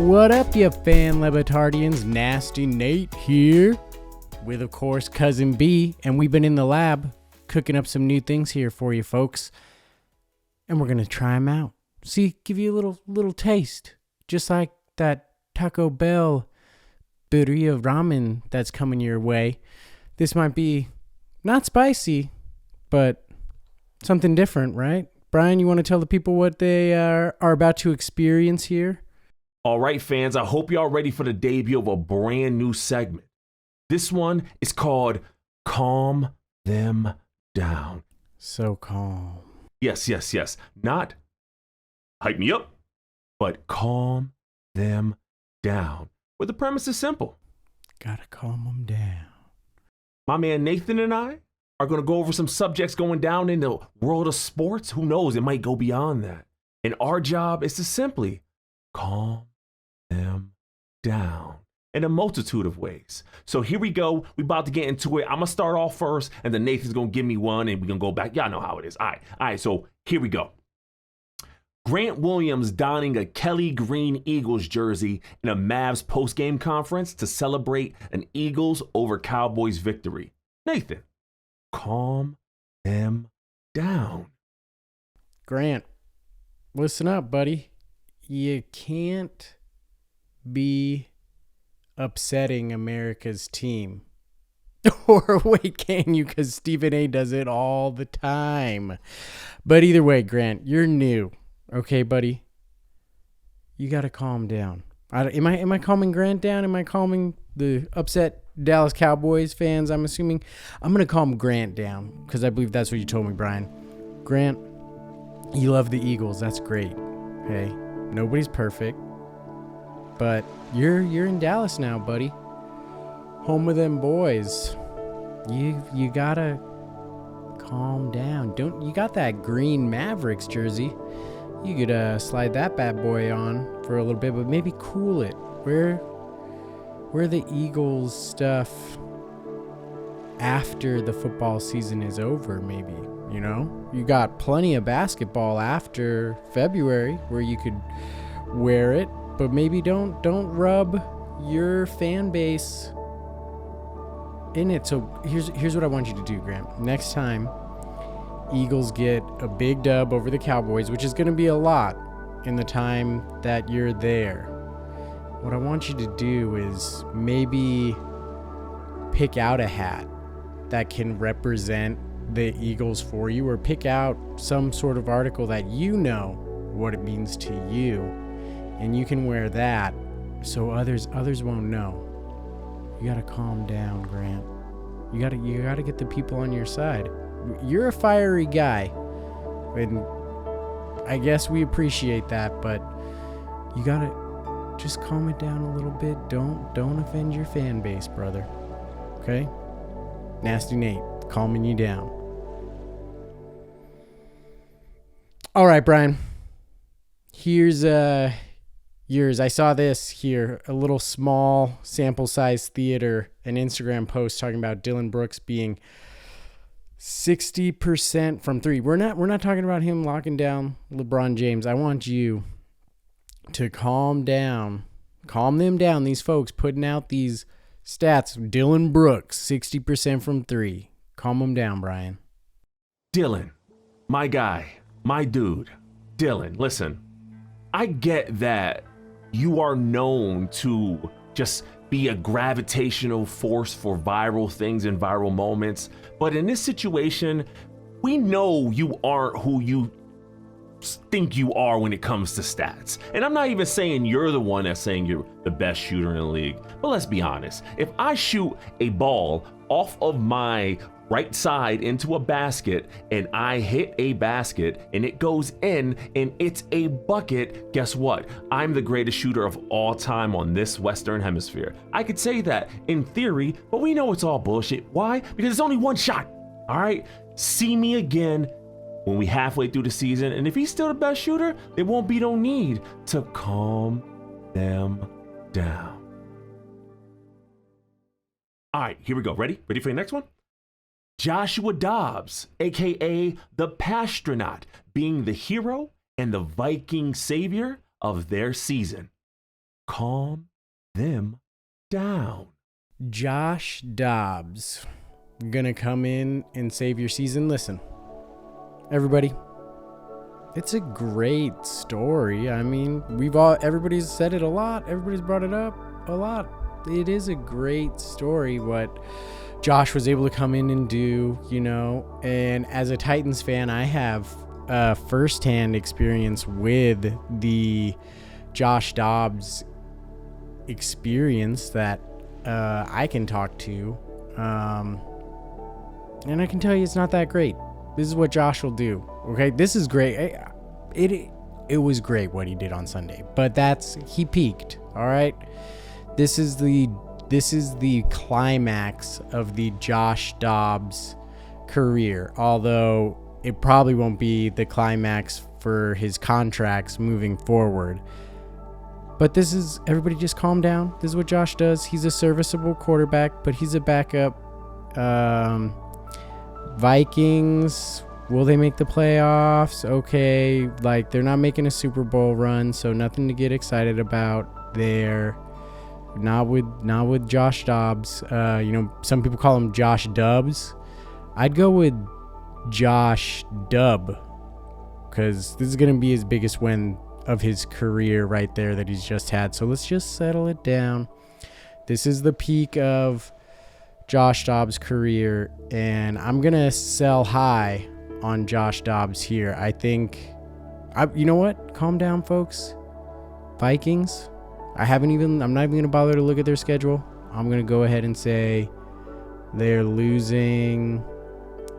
What up, you fan Levitardians? Nasty Nate here with, of course, Cousin B, and we've been in the lab cooking up some new things here for you folks, and we're gonna try them out. See, give you a little taste, just like that Taco Bell birria ramen that's coming your way. This might be not spicy, but something different, right? Bryan, you want to tell the people what they are about to experience here? All right, fans, I hope y'all ready for the debut of a brand new segment. This one is called Calm Them Down. So calm. Yes. Not hype me up, but calm them down. Where the premise is simple. Gotta calm them down. My man Nathan and I are going to go over some subjects going down in the world of sports. Who knows? It might go beyond that. And our job is to simply calm them down in a multitude of ways. So here we go. We about to get into it. I'm going to start off first, and then Nathan's going to give me one, and we're going to go back. Y'all know how it is. All right. So here we go. Grant Williams donning a Kelly Green Eagles jersey in a Mavs post-game conference to celebrate an Eagles over Cowboys victory. Nathan, calm them down. Grant, listen up, buddy. You can't be upsetting America's team. Or wait, can you? Because Stephen A does it all the time. But either way, Grant, you're new. Okay, buddy? You got to calm down. Am I calming Grant down? Am I calming the upset Dallas Cowboys fans, I'm assuming? I'm going to calm Grant down because I believe that's what you told me, Bryan. Grant, you love the Eagles. That's great. Okay? Nobody's perfect. But you're in Dallas now, buddy. Home of them boys. You got to calm down. You got that green Mavericks jersey. You could slide that bad boy on for a little bit, but maybe cool it. Where the Eagles stuff after the football season is over, maybe, you know? You got plenty of basketball after February where you could wear it, but maybe don't rub your fan base in it. So here's what I want you to do, Grant. Next time Eagles get a big dub over the Cowboys, which is going to be a lot in the time that you're there, what I want you to do is maybe pick out a hat that can represent the Eagles for you, or pick out some sort of article that you know what it means to you, and you can wear that so others won't know. You got to calm down, Grant. You got to get the people on your side. You're a fiery guy, and I guess we appreciate that, but you got to just calm it down a little bit. Don't offend your fan base, brother. Okay? Nasty Nate, calming you down. All right, Bryan. Here's yours. I saw this here, a little small sample size theater, an Instagram post talking about Dylan Brooks being 60% from three. We're not talking about him locking down LeBron James. I want you to calm them down, these folks putting out these stats. Dylan Brooks, 60% from three. Calm them down, Bryan. Dylan, my guy, my dude. Dylan, listen, I get that you are known to just be a gravitational force for viral things and viral moments, but in this situation, we know you aren't who you think you are when it comes to stats. And I'm not even saying you're the one that's saying you're the best shooter in the league, but let's be honest. If I shoot a ball off of my right side into a basket and I hit a basket and it goes in and it's a bucket, guess what? I'm the greatest shooter of all time on this Western Hemisphere. I could say that in theory, but we know it's all bullshit. Why? Because it's only one shot. All right? See me again when we halfway through the season, and if he's still the best shooter, there won't be no need to calm them down. All right, here we go. Ready for your next one? Joshua Dobbs, aka the Pastronaut, being the hero and the Viking savior of their season. calm them down. Josh Dobbs gonna come in and save your season. Listen, everybody, it's a great story. I mean, everybody's said it a lot. Everybody's brought it up a lot. It is a great story what Josh was able to come in and do, and as a Titans fan, I have firsthand experience with the Josh Dobbs experience that I can talk to, and I can tell you it's not that great. This is what Josh will do. Okay, this is great. It was great what he did on Sunday, but he peaked. All right, this is the climax of the Josh Dobbs career. Although it probably won't be the climax for his contracts moving forward. But everybody just calm down. This is what Josh does. He's a serviceable quarterback, but he's a backup. Vikings, will they make the playoffs? Okay, they're not making a Super Bowl run, so nothing to get excited about there. Not with Josh Dobbs. Some people call him Josh Dubs. I'd go with Josh Dub, because this is going to be his biggest win of his career right there that he's just had. So let's just settle it down. This is the peak of Josh Dobbs' career, and I'm going to sell high on Josh Dobbs here. I think, you know what? Calm down, folks. Vikings, I'm not even going to bother to look at their schedule. I'm going to go ahead and say they're losing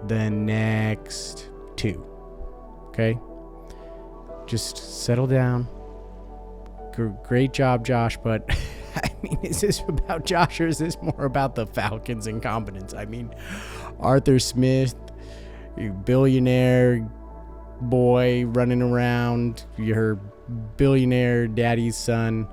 the next 2. Okay? Just settle down. Great job, Josh, but I mean, is this about Josh or is this more about the Falcons' incompetence? I mean, Arthur Smith, you billionaire boy running around, your billionaire daddy's son,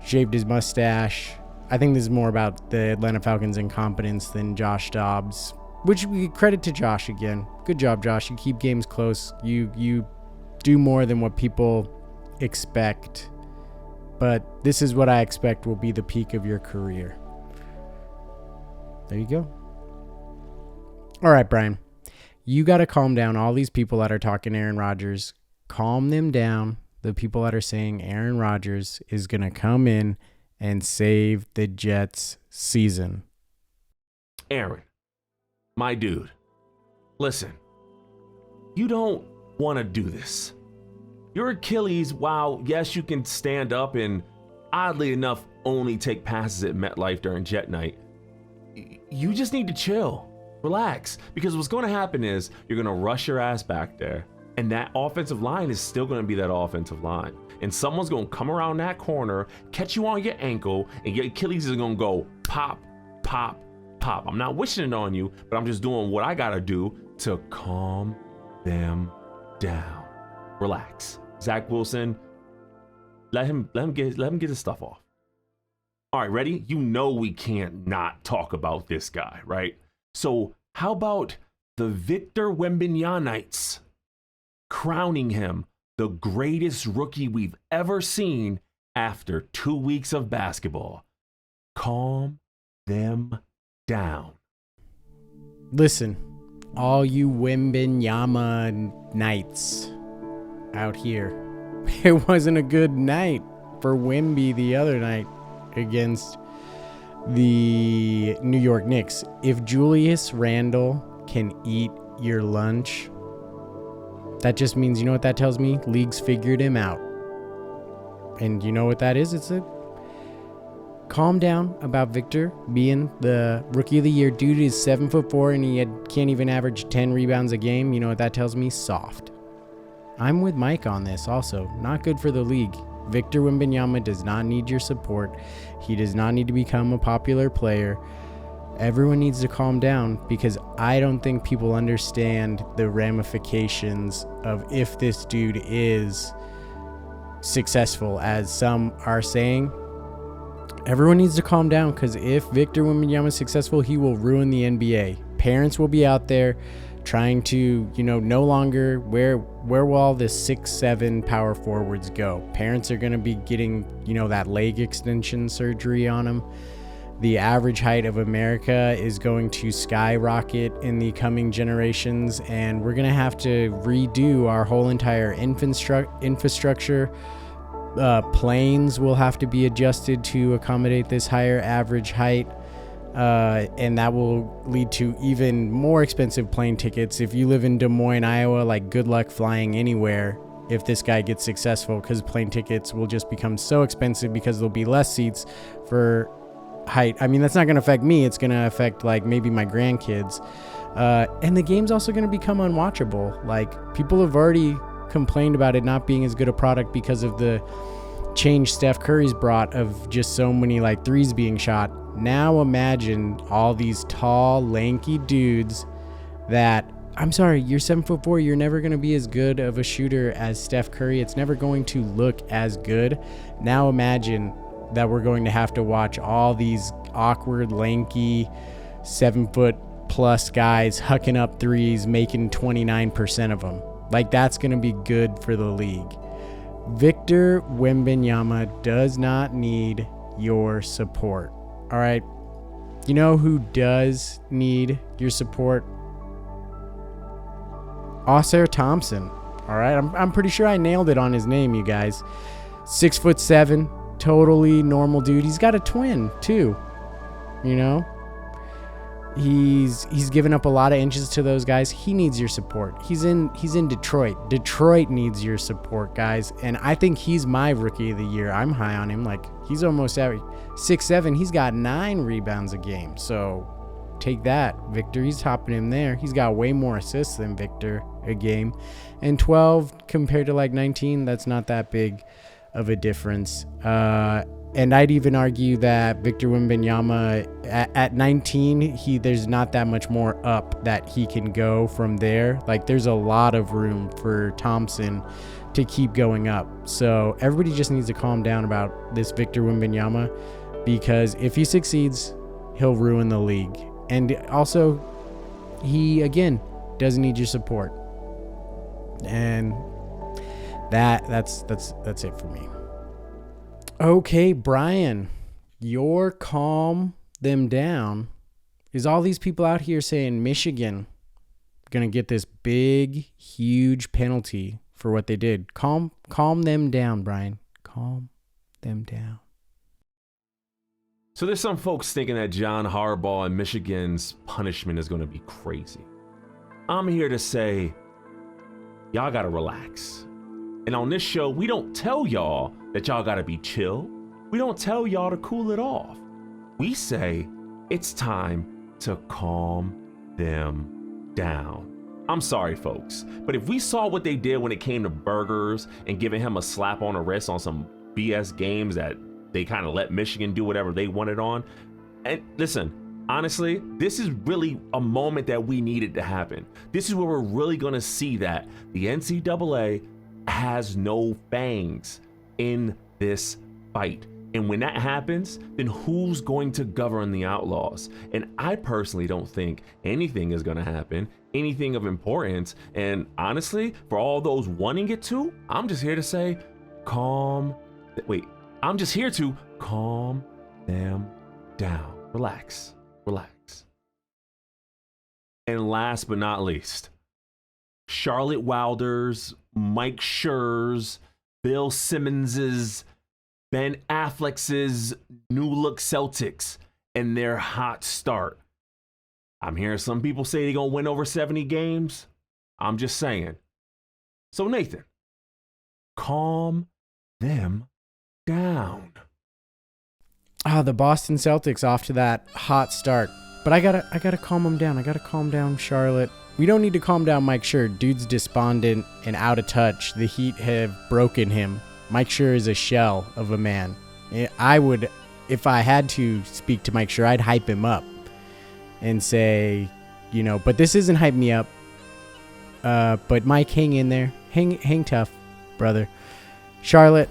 shaved his mustache. I think this is more about the Atlanta Falcons' incompetence than Josh Dobbs, which we credit to Josh again. Good job, Josh. You keep games close. You do more than what people expect. But this is what I expect will be the peak of your career. There you go. All right, Bryan. You got to calm down all these people that are talking Aaron Rodgers. Calm them down. The people that are saying Aaron Rodgers is going to come in and save the Jets' season. Aaron, my dude, listen. You don't want to do this. Your Achilles, while yes, you can stand up and oddly enough only take passes at MetLife during Jet Night, you just need to chill, relax, because what's going to happen is you're going to rush your ass back there, and that offensive line is still going to be that offensive line, and someone's going to come around that corner, catch you on your ankle, and your Achilles is going to go pop, pop, pop. I'm not wishing it on you, but I'm just doing what I got to do to calm them down. Relax. Zach Wilson, let him get his stuff off. All right, ready? You know we can't not talk about this guy, right? So how about the Victor Wembanyamites crowning him the greatest rookie we've ever seen after 2 weeks of basketball? Calm them down. Listen, all you Wembanyama Knights out here, it wasn't a good night for Wemby the other night against the New York Knicks. If Julius Randle can eat your lunch, that just means, you know what that tells me? League's figured him out. And you know what that is? It's a calm down about Victor being the rookie of the year. Dude is 7'4" and he can't even average 10 rebounds a game. You know what that tells me? Soft. I'm with Mike on this also. Not good for the league. Victor Wembanyama does not need your support. He does not need to become a popular player. Everyone needs to calm down, because I don't think people understand the ramifications of if this dude is successful, as some are saying. Everyone needs to calm down, because if Victor Wembanyama is successful, he will ruin the NBA. Parents will be out there trying to, no longer where will all the 6'7" power forwards go? Parents are going to be getting, that leg extension surgery on them. The average height of America is going to skyrocket in the coming generations, and we're going to have to redo our whole entire infrastructure. Planes will have to be adjusted to accommodate this higher average height, and that will lead to even more expensive plane tickets. If you live in Des Moines, Iowa, like, good luck flying anywhere if this guy gets successful, because plane tickets will just become so expensive because there'll be less seats for height. I mean, that's not going to affect me. It's going to affect, like, maybe my grandkids. And the game's also going to become unwatchable. Like, people have already complained about it not being as good a product because of the change Steph Curry's brought of just so many, like, threes being shot. Now imagine all these tall, lanky dudes that, I'm sorry, you're 7'4", you're never going to be as good of a shooter as Steph Curry. It's never going to look as good. Now imagine that we're going to have to watch all these awkward, lanky, 7-foot-plus guys hucking up threes, making 29% of them. Like, that's going to be good for the league. Victor Wembanyama does not need your support. All right? You know who does need your support? Ausar Thompson. All right? I'm pretty sure I nailed it on his name, you guys. 6'7", totally normal dude. He's got a twin too, he's given up a lot of inches to those guys. He needs your support. He's in Detroit needs your support, guys, and I think he's my rookie of the year. I'm high on him. Like, he's almost at 6'7". He's got 9 rebounds a game, so take that, Victor. He's topping him there. He's got way more assists than Victor a game, and 12 compared to like 19, that's not that big of a difference. And I'd even argue that Victor Wembanyama at 19, there's not that much more up that he can go from there. Like, there's a lot of room for Thompson to keep going up. So everybody just needs to calm down about this Victor Wembanyama, because if he succeeds, he'll ruin the league. And also, he again doesn't need your support. And that's it for me. Okay, Bryan, your calm them down is all these people out here saying Michigan gonna get this big, huge penalty for what they did. Calm them down, Bryan. Calm them down. So there's some folks thinking that John Harbaugh and Michigan's punishment is going to be crazy. I'm here to say, y'all got to relax. And on this show, we don't tell y'all that y'all got to be chill. We don't tell y'all to cool it off. We say it's time to calm them down. I'm sorry, folks, but if we saw what they did when it came to burgers and giving him a slap on the wrist on some BS games that they kind of let Michigan do whatever they wanted on. And listen, honestly, this is really a moment that we needed to happen. This is where we're really going to see that the NCAA has no fangs in this fight. And when that happens, then who's going to govern the Outlaws? And I personally don't think anything is going to happen, anything of importance. And honestly, for all those wanting it to, I'm just here to say, I'm just here to calm them down. Relax. And last but not least, Charlotte Wilder's, Mike Schur's, Bill Simmons's, Ben Affleck's new look Celtics and their hot start. I'm hearing some people say they're going to win over 70 games. I'm just saying. So Nathan, calm them down. The Boston Celtics off to that hot start. But I gotta calm them down. I gotta calm down Charlotte. We don't need to calm down Mike Schur. Dude's despondent and out of touch. The Heat have broken him. Mike Schur is a shell of a man. I would, if I had to speak to Mike Schur, I'd hype him up and say, but this isn't hype me up. But Mike, hang in there. Hang tough, brother. Charlotte,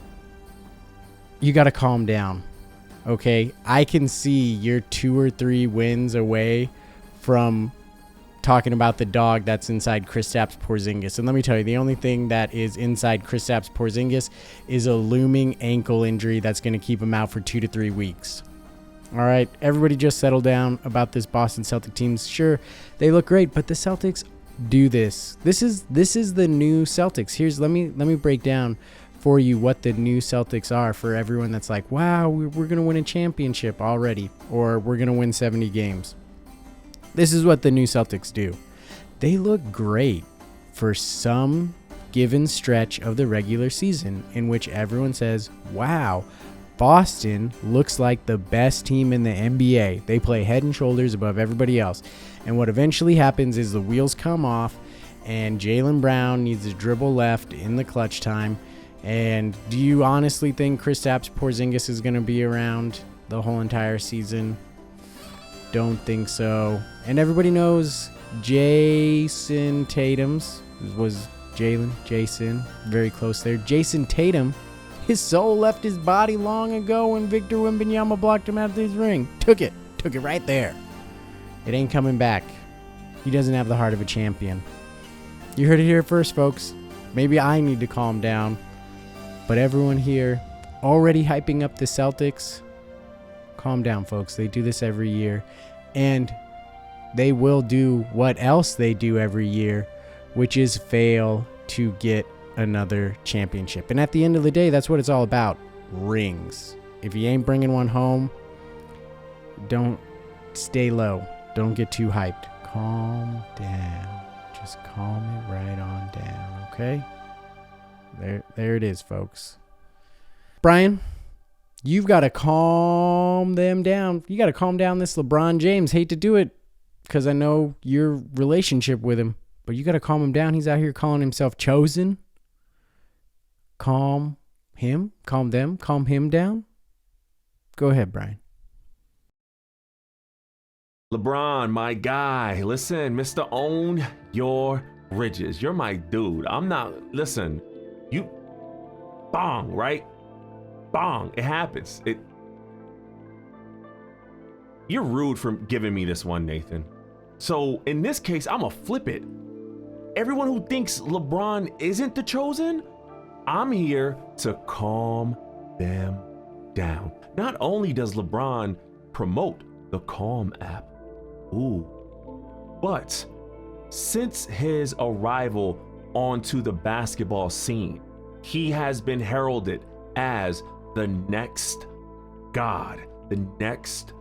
you got to calm down, okay? I can see you're 2 or 3 wins away from talking about the dog that's inside Kristaps Porzingis. And let me tell you, the only thing that is inside Kristaps Porzingis is a looming ankle injury that's going to keep him out for 2 to 3 weeks. All right, everybody just settle down about this Boston Celtic team. Sure, they look great, but the Celtics do this. This is the new Celtics. Let me break down for you what the new Celtics are for everyone that's like, wow, we're going to win a championship already, or we're going to win 70 games. This is what the new Celtics do. They look great for some given stretch of the regular season in which everyone says, wow, Boston looks like the best team in the NBA. They play head and shoulders above everybody else. And what eventually happens is the wheels come off and Jaylen Brown needs to dribble left in the clutch time. And do you honestly think Kristaps Porzingis is going to be around the whole entire season? Don't think so. And everybody knows Jason Tatum's was Jason, very close there. Jason Tatum, his soul left his body long ago when Victor Wembanyama blocked him out of his ring. Took it right there. It ain't coming back. He doesn't have the heart of a champion. You heard it here first, folks. Maybe I need to calm down. But everyone here already hyping up the Celtics. Calm down, folks. They do this every year. And they will do what else they do every year, which is fail to get another championship. And at the end of the day, that's what it's all about. Rings. If you ain't bringing one home, don't stay low. Don't get too hyped. Calm down. Just calm it right on down, okay? There it is, folks. Bryan, you've got to calm them down. You got to calm down this LeBron James. Hate to do it because I know your relationship with him, but you got to calm him down. He's out here calling himself chosen. Calm him, calm them, calm him down. Go ahead, Bryan. LeBron, my guy. Listen, Mr. Own Your Ridges. You're my dude. Listen, you bong, right? Bong. It happens. You're rude for giving me this one, Nathan. So in this case, I'm going to flip it. Everyone who thinks LeBron isn't the chosen, I'm here to calm them down. Not only does LeBron promote the Calm app, but since his arrival onto the basketball scene, he has been heralded as the next god, the next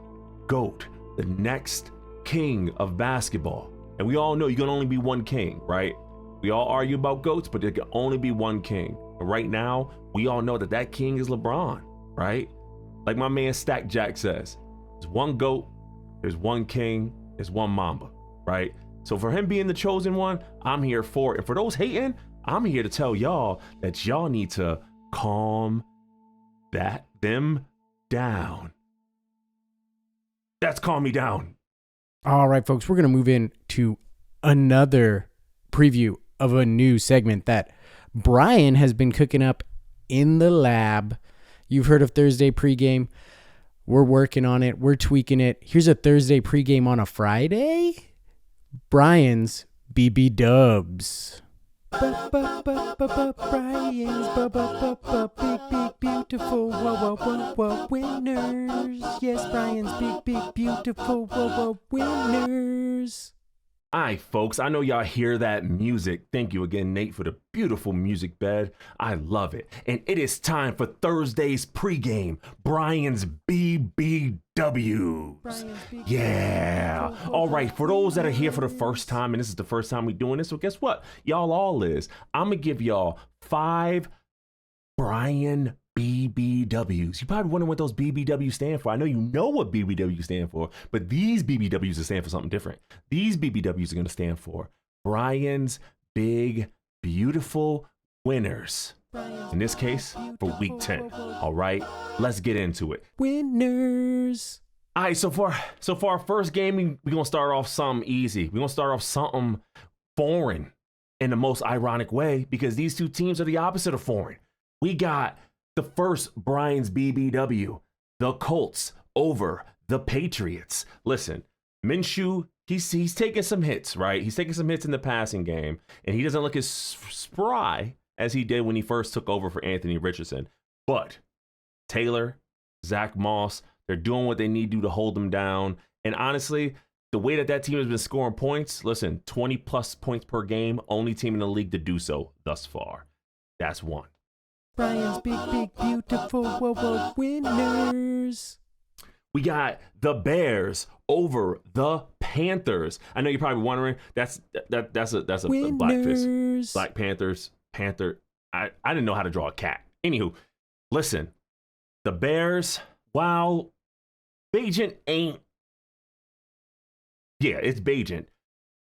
GOAT, the next king of basketball. And we all know you can only be one king, right? We all argue about GOATs, but there can only be one king. And right now, we all know that king is LeBron, right? Like my man Stack Jack says, there's one GOAT, there's one king, there's one Mamba, right? So for him being the chosen one, I'm here for it. And for those hating, I'm here to tell y'all that y'all need to calm them down. That's calm me down. All right, folks, we're going to move in to another preview of a new segment that Bryan has been cooking up in the lab. You've heard of Thursday pregame. We're working on it. We're tweaking it. Here's a Thursday pregame on a Friday. Bryan's BB Dubs. Bryan's big, beautiful, winners. Yes, Bryan's big, beautiful, winners. All right, folks, I know y'all hear that music. Thank you again, Nate, for the beautiful music bed. I love it. And it is time for Thursday's pregame, Bryan's BBWs. Yeah. All right, for those that are here for the first time, and this is the first time we're doing this, so guess what? Y'all all is. I'm going to give y'all 5 Bryan BBWs. You probably wondering what those BBWs stand for. I know you know what BBWs stand for, but these BBWs stand for something different. These BBWs are going to stand for Bryan's Big Beautiful Winners. In this case, for week 10. All right, let's get into it. Winners. All right, so for our first game, we're going to start off something easy. We're going to start off something foreign in the most ironic way, because these two teams are the opposite of foreign. We got the first Bryan's BBW, the Colts over the Patriots. Listen, Minshew he's taking some hits, right? He's taking some hits in the passing game, and he doesn't look as spry as he did when he first took over for Anthony Richardson. But Taylor, Zach Moss, they're doing what they need to hold him down. And honestly, the way that team has been scoring points, listen, 20-plus points per game, only team in the league to do so thus far. That's one. Bryan's big, beautiful winners. We got the Bears over the Panthers. I know you're probably wondering, that's a black fist. Black Panthers, Panther. I didn't know how to draw a cat. Anywho, listen, the Bears, wow, Bagent ain't. Yeah, it's Bagent.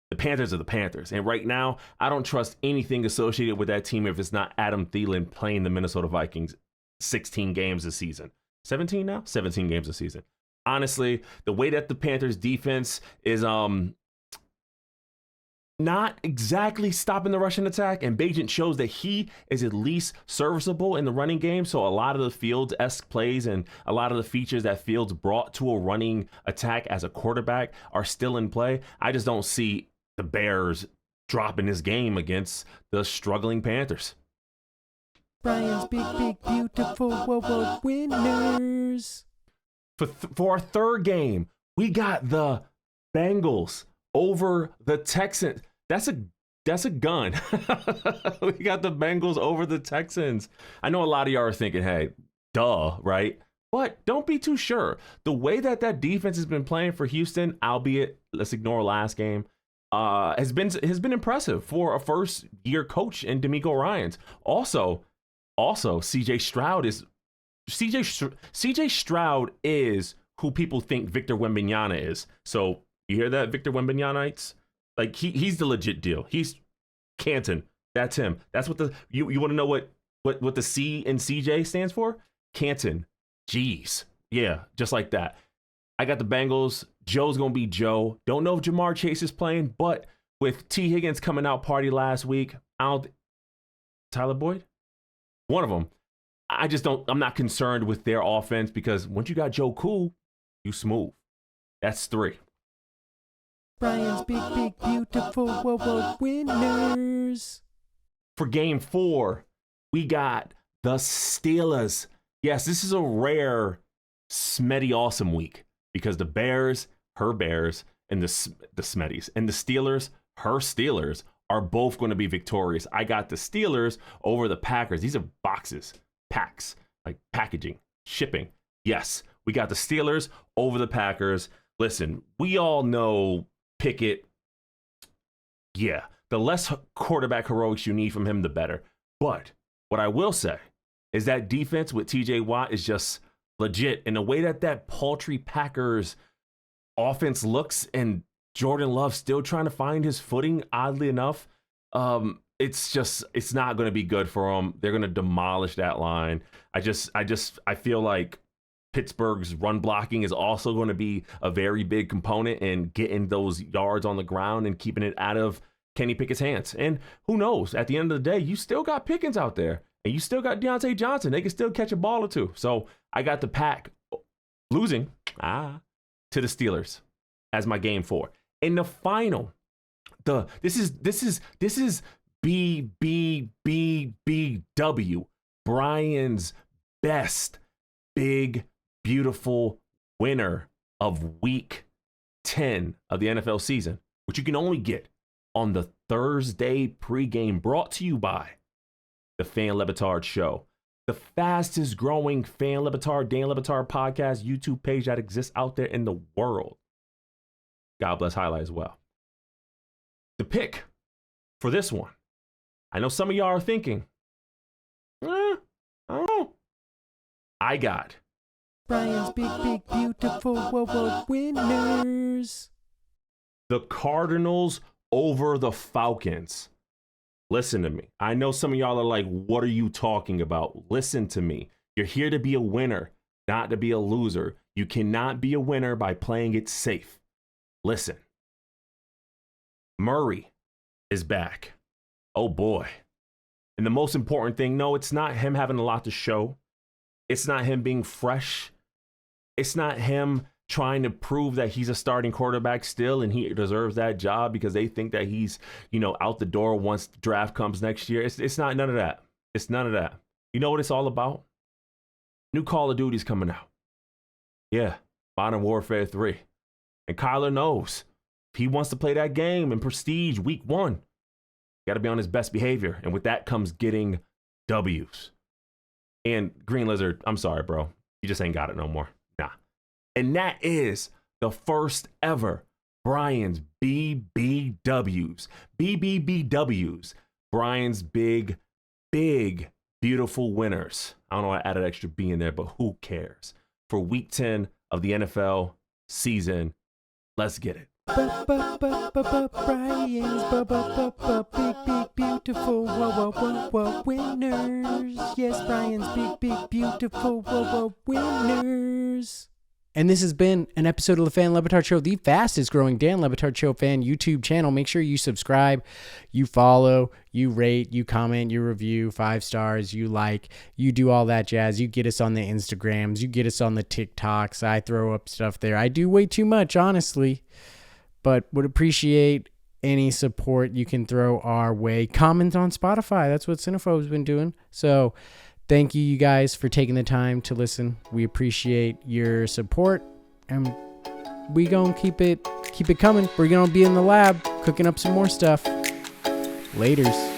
The Panthers are the Panthers. And right now, I don't trust anything associated with that team if it's not Adam Thielen playing the Minnesota Vikings 16 games a season. 17 now? 17 games a season. Honestly, the way that the Panthers defense is not exactly stopping the rushing attack, and Bagent shows that he is at least serviceable in the running game. So a lot of the Fields-esque plays and a lot of the features that Fields brought to a running attack as a quarterback are still in play. I just don't see the Bears dropping this game against the struggling Panthers. Bryan's big, beautiful winners. For our third game, we got the Bengals over the Texans. That's a gun. We got the Bengals over the Texans. I know a lot of y'all are thinking, hey, duh, right? But don't be too sure. The way that defense has been playing for Houston, albeit let's ignore last game, has been impressive for a first-year coach in DeMeco Ryans. Also, CJ Stroud is who people think Victor Wembanyama is. So you hear that, Victor Wembanyamites? Like he's the legit deal. He's Canton. That's him. That's what you want to know what the C in CJ stands for? Canton. Jeez. Yeah, just like that. I got the Bengals. Joe's gonna be Joe. Don't know if Jamar Chase is playing, but with T. Higgins coming out party last week, Tyler Boyd? One of them. I'm not concerned with their offense because once you got Joe Cool, you smooth. That's 3. Bryan's big, beautiful winners. For game 4, we got the Steelers. Yes, this is a rare Smetty awesome week because the Bears, her Bears, and the Smetties, and the Steelers, her Steelers, are both going to be victorious. I got the Steelers over the Packers. These are boxes, packs, like packaging, shipping. Yes, we got the Steelers over the Packers. Listen, we all know Pickett. Yeah, the less quarterback heroics you need from him, the better. But what I will say is that defense with TJ Watt is just legit. And the way that paltry Packers offense looks and Jordan Love still trying to find his footing, oddly enough, it's not going to be good for them. They're going to demolish that line. I feel like Pittsburgh's run blocking is also going to be a very big component in getting those yards on the ground and keeping it out of Kenny Pickett's hands. And who knows? At the end of the day, you still got Pickens out there, and you still got Deontay Johnson. They can still catch a ball or two. So I got the Pack losing to the Steelers as my game 4. In the final, this is BBBBW, Bryan's best big beautiful winner of week 10 of the NFL season, which you can only get on the Thursday pregame, brought to you by the Fan Le Batard Show, the fastest growing Fan Le Batard, Dan Le Batard podcast YouTube page that exists out there in the world. God bless Highlight as well. The pick for this one, I know some of y'all are thinking, I don't know. I got Bryan's big beautiful winners. The Cardinals over the Falcons. Listen to me. I know some of y'all are like, what are you talking about? Listen to me. You're here to be a winner, not to be a loser. You cannot be a winner by playing it safe. Listen. Murray is back. Oh boy. And the most important thing, no, it's not him having a lot to show. It's not him being fresh. It's not him trying to prove that he's a starting quarterback still and he deserves that job because they think that he's, out the door once the draft comes next year. It's not none of that. It's none of that. You know what it's all about? New Call of Duty's coming out. Yeah, Modern Warfare 3. And Kyler knows if he wants to play that game in prestige week 1, got to be on his best behavior. And with that comes getting W's. And Green Lizard, I'm sorry, bro. You just ain't got it no more. Nah. And that is the first ever Bryan's BBWs. BBBWs. Bryan's big, beautiful winners. I don't know why I added extra B in there, but who cares? For week 10 of the NFL season, let's get it. Bryan's big, beautiful, winners. Yes, Bryan's big, beautiful, winners. And this has been an episode of the Fan Le Batard Show, the fastest growing Dan Le Batard Show fan YouTube channel. Make sure you subscribe, you follow, you rate, you comment, you review, 5 stars, you like, you do all that jazz. You get us on the Instagrams, you get us on the TikToks. I throw up stuff there. I do way too much, honestly, but would appreciate any support you can throw our way. Comment on Spotify. That's what Cinephobe's been doing. So thank you guys for taking the time to listen. We appreciate your support, and we gonna keep it coming. We're gonna be in the lab cooking up some more stuff. Laters.